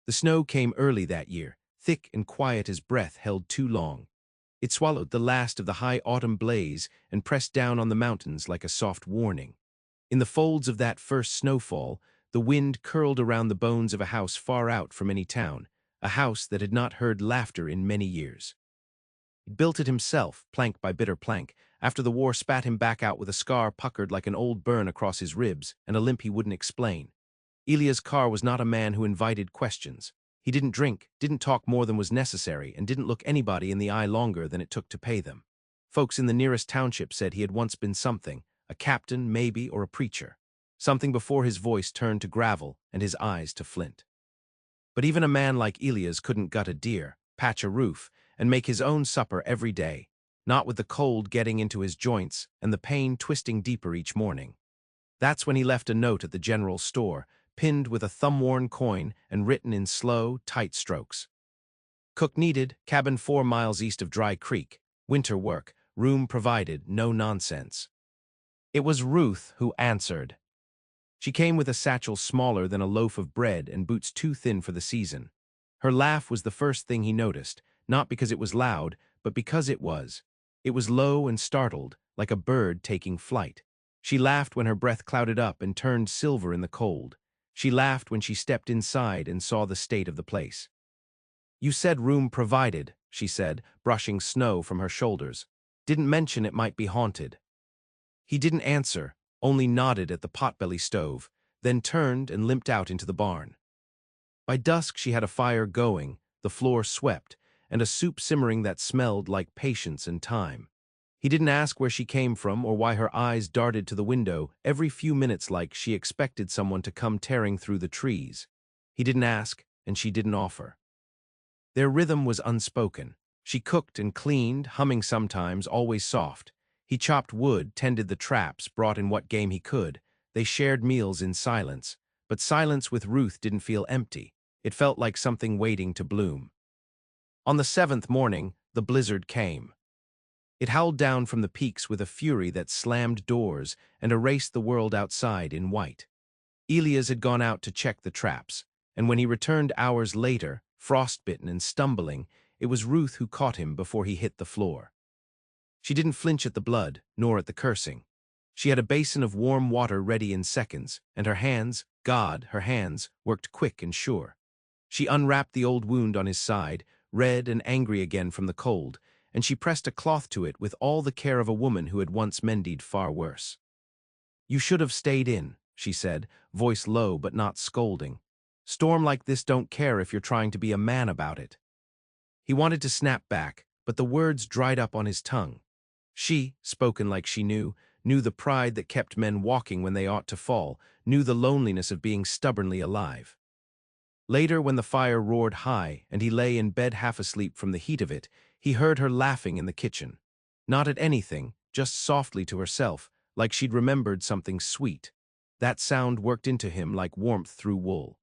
The snow came early that year, thick and quiet as breath held too long. It swallowed the last of the high autumn blaze and pressed down on the mountains like a soft warning. In the folds of that first snowfall, the wind curled around the bones of a house far out from any town, a house that had not heard laughter in many years. He built it himself, plank by bitter plank, after the war spat him back out with a scar puckered like an old burn across his ribs and a limp he wouldn't explain. Elias Carr was not a man who invited questions. He didn't drink, didn't talk more than was necessary, and didn't look anybody in the eye longer than it took to pay them. Folks in the nearest township said he had once been something, a captain, maybe, or a preacher. Something before his voice turned to gravel and his eyes to flint. But even a man like Elias couldn't gut a deer, patch a roof, and make his own supper every day, not with the cold getting into his joints and the pain twisting deeper each morning. That's when he left a note at the general store, pinned with a thumb-worn coin and written in slow, tight strokes. Cook needed, cabin 4 miles east of Dry Creek. Winter work, room provided, no nonsense. It was Ruth who answered. She came with a satchel smaller than a loaf of bread and boots too thin for the season. Her laugh was the first thing he noticed, not because it was loud, but because it was. It was low and startled, like a bird taking flight. She laughed when her breath clouded up and turned silver in the cold. She laughed when she stepped inside and saw the state of the place. "You said room provided," she said, brushing snow from her shoulders. "Didn't mention it might be haunted." He didn't answer, only nodded at the potbelly stove, then turned and limped out into the barn. By dusk she had a fire going, the floor swept, and a soup simmering that smelled like patience and time. He didn't ask where she came from or why her eyes darted to the window every few minutes like she expected someone to come tearing through the trees. He didn't ask, and she didn't offer. Their rhythm was unspoken. She cooked and cleaned, humming sometimes, always soft. He chopped wood, tended the traps, brought in what game he could. They shared meals in silence. But silence with Ruth didn't feel empty. It felt like something waiting to bloom. On the 7th morning, the blizzard came. It howled down from the peaks with a fury that slammed doors and erased the world outside in white. Elias had gone out to check the traps, and when he returned hours later, frostbitten and stumbling, it was Ruth who caught him before he hit the floor. She didn't flinch at the blood, nor at the cursing. She had a basin of warm water ready in seconds, and her hands, God, her hands, worked quick and sure. She unwrapped the old wound on his side, red and angry again from the cold, and she pressed a cloth to it with all the care of a woman who had once mended far worse. "You should have stayed in," she said, voice low but not scolding. "Storm like this don't care if you're trying to be a man about it." He wanted to snap back, but the words dried up on his tongue. She, spoken like she knew the pride that kept men walking when they ought to fall, knew the loneliness of being stubbornly alive. Later, when the fire roared high and he lay in bed half asleep from the heat of it, he heard her laughing in the kitchen. Not at anything, just softly to herself, like she'd remembered something sweet. That sound worked into him like warmth through wool.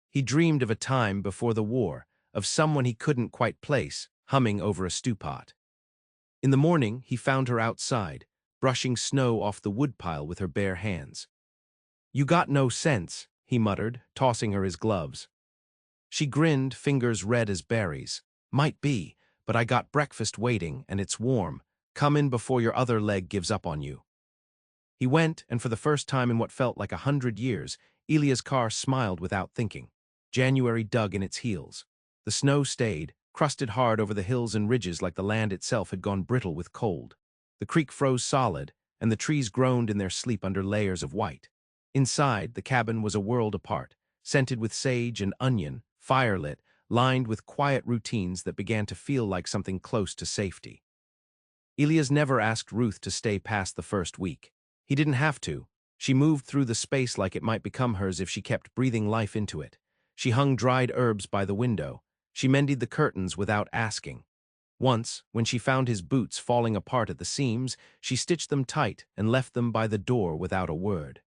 He dreamed of a time before the war, of someone he couldn't quite place, humming over a stewpot. In the morning, he found her outside, brushing snow off the woodpile with her bare hands. "You got no sense," he muttered, tossing her his gloves. She grinned, fingers red as berries. "Might be, but I got breakfast waiting, and it's warm. Come in before your other leg gives up on you." He went, and for the first time in what felt like 100 years, Elias Carr smiled without thinking. January dug in its heels. The snow stayed, crusted hard over the hills and ridges like the land itself had gone brittle with cold. The creek froze solid, and the trees groaned in their sleep under layers of white. Inside, the cabin was a world apart, scented with sage and onion, firelit, lined with quiet routines that began to feel like something close to safety. Elias never asked Ruth to stay past the first week. He didn't have to. She moved through the space like it might become hers if she kept breathing life into it. She hung dried herbs by the window. She mended the curtains without asking. Once, when she found his boots falling apart at the seams, she stitched them tight and left them by the door without a word.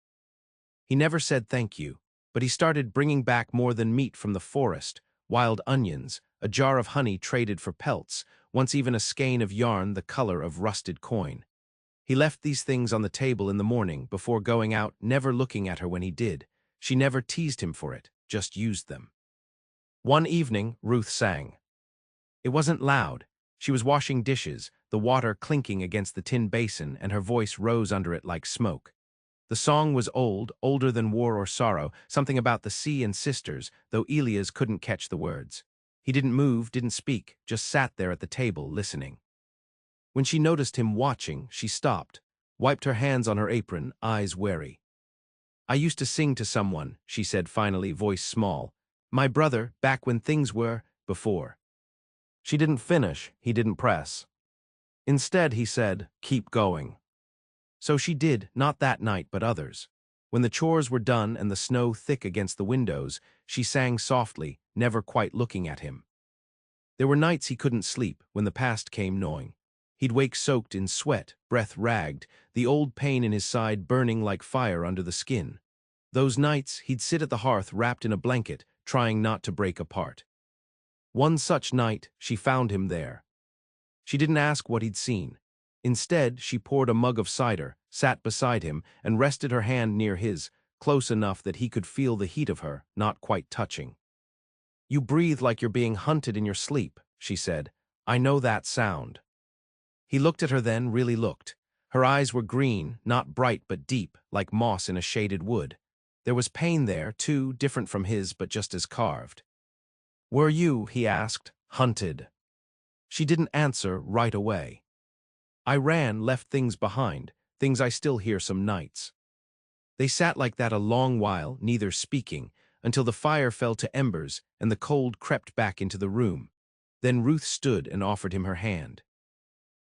He never said thank you, but he started bringing back more than meat from the forest, wild onions, a jar of honey traded for pelts, once even a skein of yarn the color of rusted coin. He left these things on the table in the morning before going out, never looking at her when he did. She never teased him for it, just used them. One evening, Ruth sang. It wasn't loud. She was washing dishes, the water clinking against the tin basin, and her voice rose under it like smoke. The song was old, older than war or sorrow, something about the sea and sisters, though Elias couldn't catch the words. He didn't move, didn't speak, just sat there at the table, listening. When she noticed him watching, she stopped, wiped her hands on her apron, eyes wary. I used to sing to someone, she said finally, voice small. My brother, back when things were, before. She didn't finish, he didn't press. Instead, he said, keep going. So she did, not that night but others. When the chores were done and the snow thick against the windows, she sang softly, never quite looking at him. There were nights he couldn't sleep, when the past came gnawing. He'd wake soaked in sweat, breath ragged, the old pain in his side burning like fire under the skin. Those nights, he'd sit at the hearth wrapped in a blanket, trying not to break apart. One such night, she found him there. She didn't ask what he'd seen. Instead, she poured a mug of cider, sat beside him, and rested her hand near his, close enough that he could feel the heat of her, not quite touching. You breathe like you're being hunted in your sleep, she said. I know that sound. He looked at her then, really looked. Her eyes were green, not bright but deep, like moss in a shaded wood. There was pain there, too, different from his, but just as carved. Were you, he asked, hunted? She didn't answer right away. I ran, left things behind, things I still hear some nights. They sat like that a long while, neither speaking, until the fire fell to embers and the cold crept back into the room. Then Ruth stood and offered him her hand.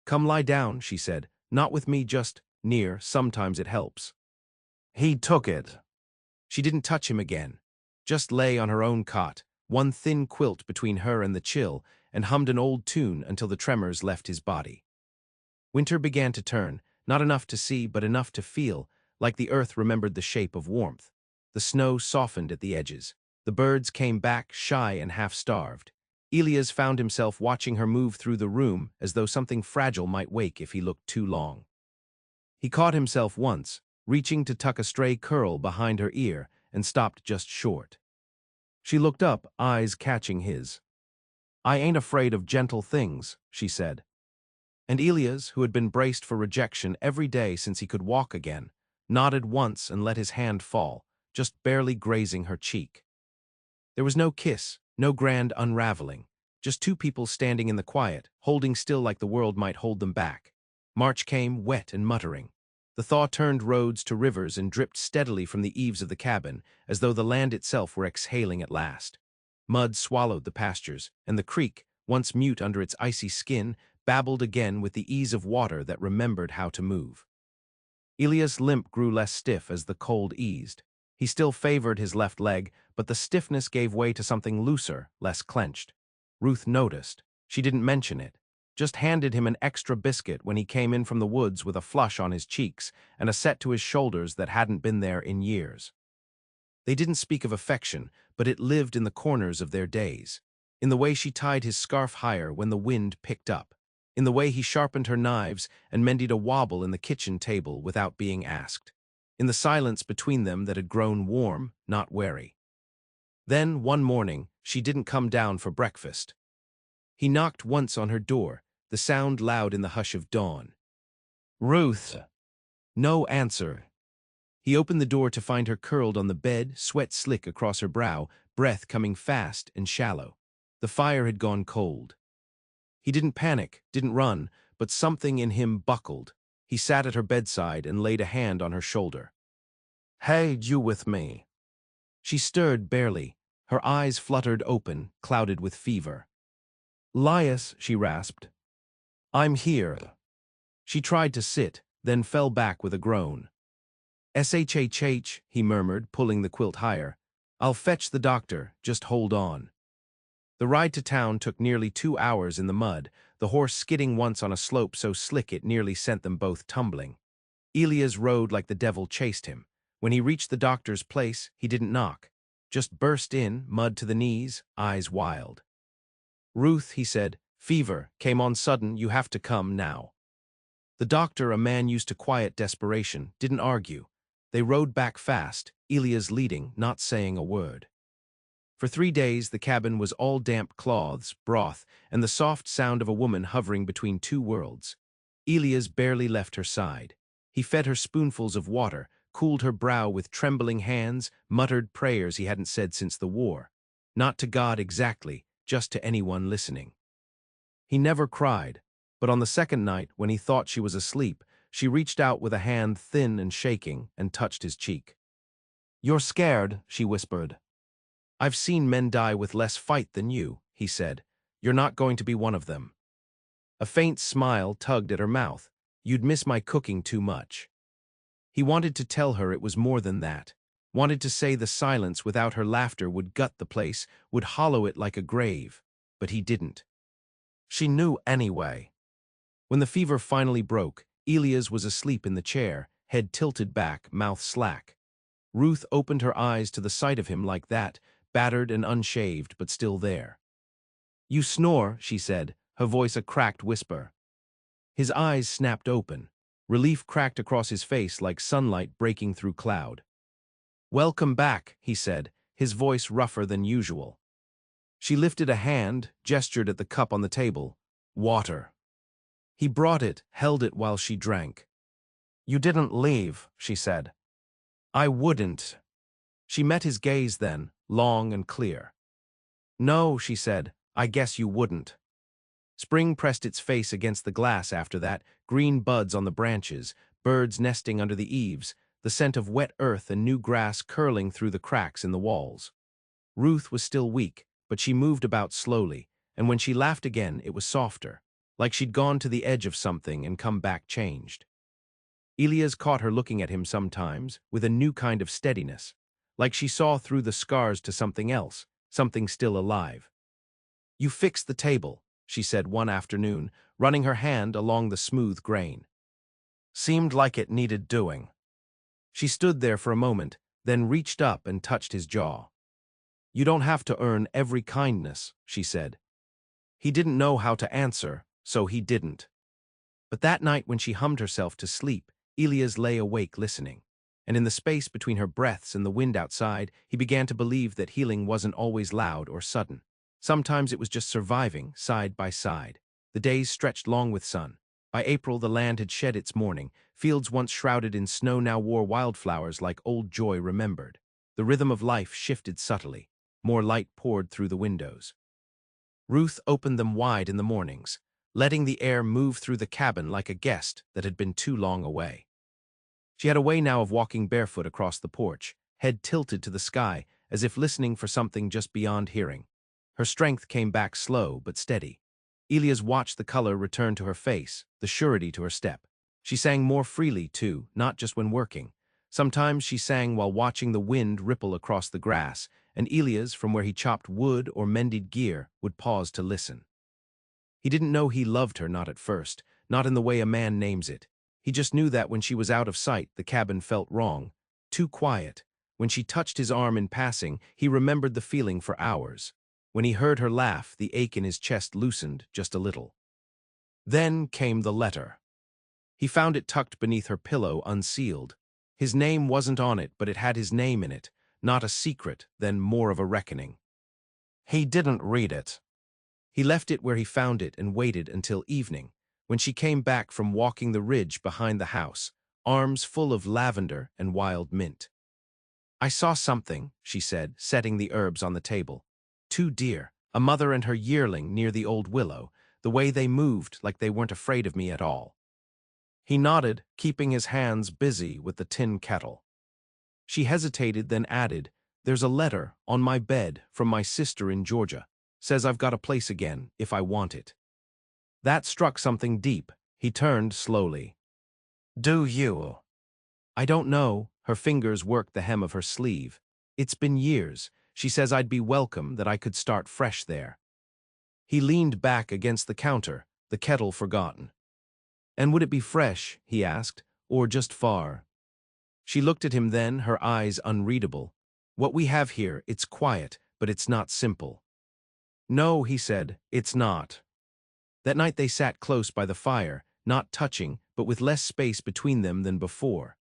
Come lie down, she said, not with me, just near, sometimes it helps. He took it. She didn't touch him again, just lay on her own cot, one thin quilt between her and the chill, and hummed an old tune until the tremors left his body. Winter began to turn, not enough to see but enough to feel, like the earth remembered the shape of warmth. The snow softened at the edges. The birds came back, shy and half-starved. Elias found himself watching her move through the room as though something fragile might wake if he looked too long. He caught himself once, reaching to tuck a stray curl behind her ear, and stopped just short. She looked up, eyes catching his. I ain't afraid of gentle things, she said. And Elias, who had been braced for rejection every day since he could walk again, nodded once and let his hand fall, just barely grazing her cheek. There was no kiss, no grand unraveling, just two people standing in the quiet, holding still like the world might hold them back. March came, wet and muttering. The thaw turned roads to rivers and dripped steadily from the eaves of the cabin, as though the land itself were exhaling at last. Mud swallowed the pastures, and the creek, once mute under its icy skin, babbled again with the ease of water that remembered how to move. Elias' limp grew less stiff as the cold eased. He still favored his left leg, but the stiffness gave way to something looser, less clenched. Ruth noticed. She didn't mention it. Just handed him an extra biscuit when he came in from the woods with a flush on his cheeks and a set to his shoulders that hadn't been there in years. They didn't speak of affection, but it lived in the corners of their days. In the way she tied his scarf higher when the wind picked up. In the way he sharpened her knives and mended a wobble in the kitchen table without being asked. In the silence between them that had grown warm, not wary. Then, one morning, she didn't come down for breakfast. He knocked once on her door, the sound loud in the hush of dawn. Ruth! No answer. He opened the door to find her curled on the bed, sweat slick across her brow, breath coming fast and shallow. The fire had gone cold. He didn't panic, didn't run, but something in him buckled. He sat at her bedside and laid a hand on her shoulder. Hey, you with me? She stirred barely. Her eyes fluttered open, clouded with fever. Lias, she rasped. I'm here. She tried to sit, then fell back with a groan. SHHH, he murmured, pulling the quilt higher. I'll fetch the doctor, just hold on. The ride to town took nearly 2 hours in the mud, the horse skidding once on a slope so slick it nearly sent them both tumbling. Elias rode like the devil chased him. When he reached the doctor's place, he didn't knock. Just burst in, mud to the knees, eyes wild. Ruth, he said, fever, came on sudden, you have to come now. The doctor, a man used to quiet desperation, didn't argue. They rode back fast, Elias leading, not saying a word. For 3 days, the cabin was all damp cloths, broth, and the soft sound of a woman hovering between two worlds. Elias barely left her side. He fed her spoonfuls of water, cooled her brow with trembling hands, muttered prayers he hadn't said since the war. Not to God exactly, just to anyone listening. He never cried, but on the second night, when he thought she was asleep, she reached out with a hand thin and shaking and touched his cheek. "You're scared," she whispered. "I've seen men die with less fight than you," he said. "You're not going to be one of them." A faint smile tugged at her mouth. "You'd miss my cooking too much." He wanted to tell her it was more than that. Wanted to say the silence without her laughter would gut the place, would hollow it like a grave. But he didn't. She knew anyway. When the fever finally broke, Elias was asleep in the chair, head tilted back, mouth slack. Ruth opened her eyes to the sight of him like that, battered and unshaved, but still there. "You snore," she said, her voice a cracked whisper. His eyes snapped open. Relief cracked across his face like sunlight breaking through cloud. "Welcome back," he said, his voice rougher than usual. She lifted a hand, gestured at the cup on the table. "Water." He brought it, held it while she drank. "You didn't leave," she said. "I wouldn't." She met his gaze then, long and clear. "No," she said, "I guess you wouldn't." Spring pressed its face against the glass after that, green buds on the branches, birds nesting under the eaves, the scent of wet earth and new grass curling through the cracks in the walls. Ruth was still weak, but she moved about slowly, and when she laughed again, it was softer, like she'd gone to the edge of something and come back changed. Elias caught her looking at him sometimes, with a new kind of steadiness, like she saw through the scars to something else, something still alive. "You fixed the table," she said one afternoon, running her hand along the smooth grain. "Seemed like it needed doing." She stood there for a moment, then reached up and touched his jaw. "You don't have to earn every kindness," she said. He didn't know how to answer, so he didn't. But that night when she hummed herself to sleep, Elias lay awake listening. And in the space between her breaths and the wind outside, he began to believe that healing wasn't always loud or sudden. Sometimes it was just surviving, side by side. The days stretched long with sun. By April, the land had shed its mourning. Fields once shrouded in snow now wore wildflowers like old joy remembered. The rhythm of life shifted subtly. More light poured through the windows. Ruth opened them wide in the mornings, letting the air move through the cabin like a guest that had been too long away. She had a way now of walking barefoot across the porch, head tilted to the sky, as if listening for something just beyond hearing. Her strength came back slow but steady. Elias watched the color return to her face, the surety to her step. She sang more freely, too, not just when working. Sometimes she sang while watching the wind ripple across the grass, and Elias, from where he chopped wood or mended gear, would pause to listen. He didn't know he loved her, not at first, not in the way a man names it. He just knew that when she was out of sight, the cabin felt wrong, too quiet. When she touched his arm in passing, he remembered the feeling for hours. When he heard her laugh, the ache in his chest loosened just a little. Then came the letter. He found it tucked beneath her pillow, unsealed. His name wasn't on it, but it had his name in it. Not a secret, then more of a reckoning. He didn't read it. He left it where he found it and waited until evening, when she came back from walking the ridge behind the house, arms full of lavender and wild mint. "I saw something," she said, setting the herbs on the table. "Two deer, a mother and her yearling near the old willow, the way they moved like they weren't afraid of me at all." He nodded, keeping his hands busy with the tin kettle. She hesitated, then added, "There's a letter on my bed from my sister in Georgia. Says I've got a place again, if I want it." That struck something deep. He turned slowly. "Do you?" "I don't know." Her fingers worked the hem of her sleeve. "It's been years. She says I'd be welcome, that I could start fresh there." He leaned back against the counter, the kettle forgotten. "And would it be fresh," he asked, "or just far?" She looked at him then, her eyes unreadable. "What we have here, it's quiet, but it's not simple." "No," he said, "it's not." That night they sat close by the fire, not touching, but with less space between them than before.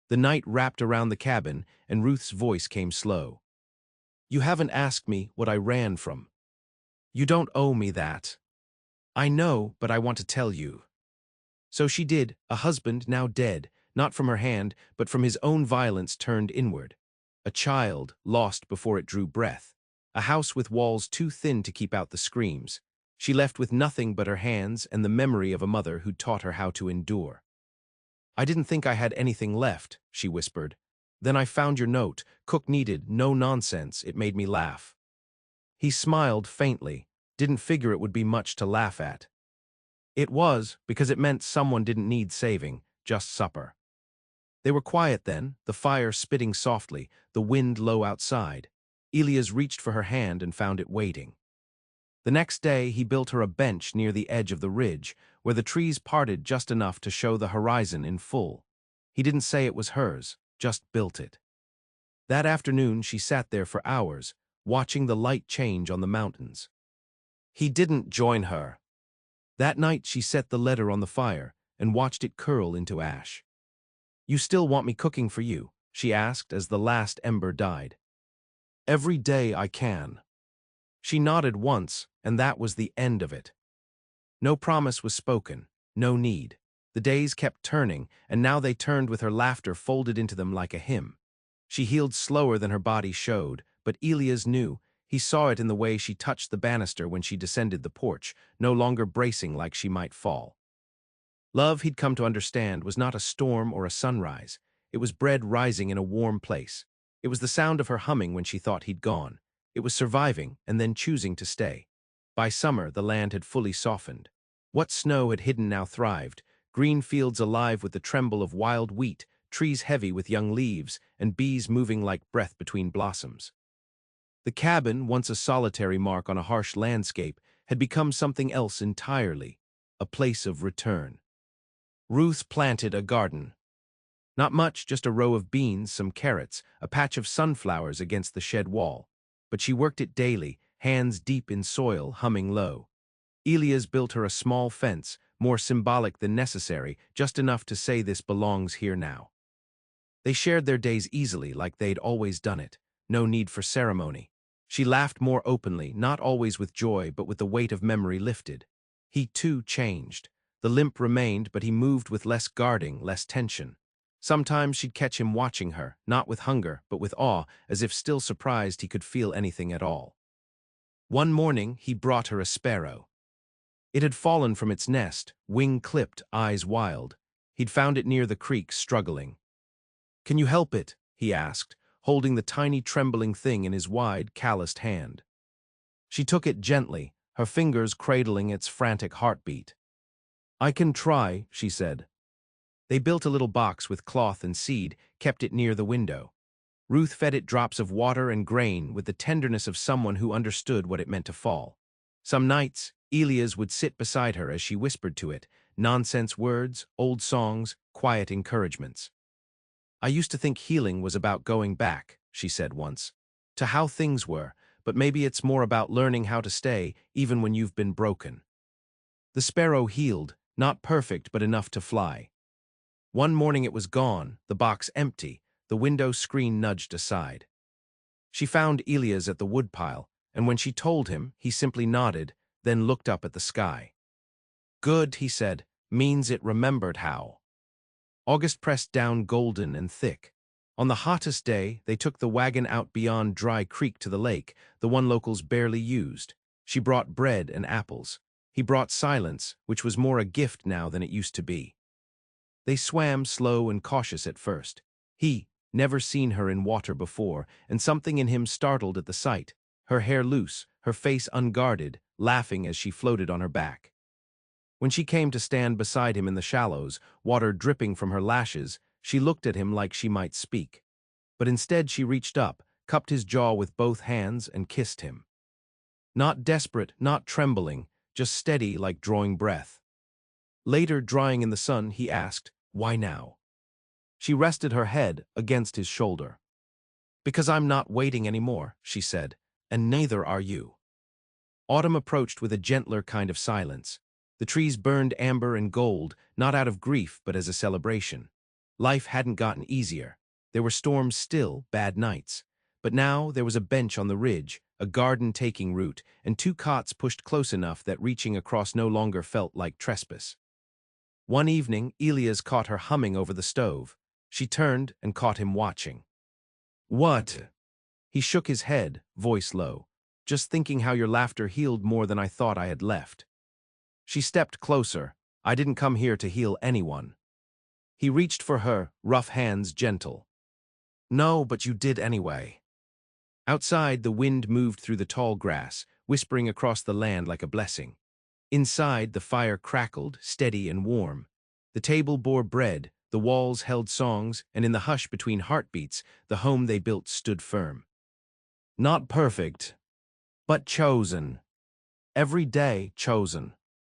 The night wrapped around the cabin, and Ruth's voice came slow. You haven't asked me what I ran from. You don't owe me that. I know, but I want to tell you. So she did, a husband now dead, not from her hand, but from his own violence turned inward. A child lost before it drew breath. A house with walls too thin to keep out the screams. She left with nothing but her hands and the memory of a mother who taught her how to endure. I didn't think I had anything left, she whispered. Then I found your note. Cook needed, no nonsense. It made me laugh. He smiled faintly, didn't figure it would be much to laugh at. It was, because it meant someone didn't need saving, just supper. They were quiet then, the fire spitting softly, the wind low outside. Elias reached for her hand and found it waiting. The next day he built her a bench near the edge of the ridge, where the trees parted just enough to show the horizon in full. He didn't say it was hers, just built it. That afternoon she sat there for hours, watching the light change on the mountains. He didn't join her. That night she set the letter on the fire and watched it curl into ash. You still want me cooking for you? She asked as the last ember died. Every day I can. She nodded once, and that was the end of it. No promise was spoken, no need. The days kept turning, and now they turned with her laughter folded into them like a hymn. She healed slower than her body showed, but Elias knew. He saw it in the way she touched the banister when she descended the porch, no longer bracing like she might fall. Love, he'd come to understand, was not a storm or a sunrise. It was bread rising in a warm place. It was the sound of her humming when she thought he'd gone. It was surviving and then choosing to stay. By summer, the land had fully softened. What snow had hidden now thrived, green fields alive with the tremble of wild wheat, trees heavy with young leaves, and bees moving like breath between blossoms. The cabin, once a solitary mark on a harsh landscape, had become something else entirely, a place of return. Ruth planted a garden. Not much, just a row of beans, some carrots, a patch of sunflowers against the shed wall. But she worked it daily, hands deep in soil, humming low. Elias built her a small fence, more symbolic than necessary, just enough to say this belongs here now. They shared their days easily, like they'd always done it. No need for ceremony. She laughed more openly, not always with joy, but with the weight of memory lifted. He, too, changed. The limp remained, but he moved with less guarding, less tension. Sometimes she'd catch him watching her, not with hunger, but with awe, as if still surprised he could feel anything at all. One morning, he brought her a sparrow. It had fallen from its nest, wing clipped, eyes wild. He'd found it near the creek, struggling. Can you help it? He asked, holding the tiny trembling thing in his wide, calloused hand. She took it gently, her fingers cradling its frantic heartbeat. I can try, she said. They built a little box with cloth and seed, kept it near the window. Ruth fed it drops of water and grain with the tenderness of someone who understood what it meant to fall. Some nights, Elias would sit beside her as she whispered to it, nonsense words, old songs, quiet encouragements. I used to think healing was about going back, she said once, to how things were, but maybe it's more about learning how to stay even when you've been broken. The sparrow healed, not perfect but enough to fly. One morning it was gone, the box empty, the window screen nudged aside. She found Elias at the woodpile, and when she told him, he simply nodded, then looked up at the sky. Good, he said, means it remembered how. August pressed down golden and thick. On the hottest day, they took the wagon out beyond Dry Creek to the lake, the one locals barely used. She brought bread and apples. He brought silence, which was more a gift now than it used to be. They swam slow and cautious at first. He, never seen her in water before, and something in him startled at the sight, her hair loose, her face unguarded, laughing as she floated on her back. When she came to stand beside him in the shallows, water dripping from her lashes, she looked at him like she might speak. But instead she reached up, cupped his jaw with both hands, and kissed him. Not desperate, not trembling, just steady like drawing breath. Later, drying in the sun, he asked, "Why now?" She rested her head against his shoulder. "Because I'm not waiting anymore," she said, "and neither are you." Autumn approached with a gentler kind of silence. The trees burned amber and gold, not out of grief but as a celebration. Life hadn't gotten easier. There were storms still, bad nights. but now there was a bench on the ridge, a garden taking root, and two cots pushed close enough that reaching across no longer felt like trespass. One evening, Elias caught her humming over the stove. She turned and caught him watching. "What?" He shook his head, voice low. "Just thinking how your laughter healed more than I thought I had left." She stepped closer. "I didn't come here to heal anyone." He reached for her, rough hands gentle. "No, but you did anyway." Outside, the wind moved through the tall grass, whispering across the land like a blessing. Inside, the fire crackled, steady and warm. The table bore bread, the walls held songs, and in the hush between heartbeats, the home they built stood firm. Not perfect, but chosen. Every day chosen.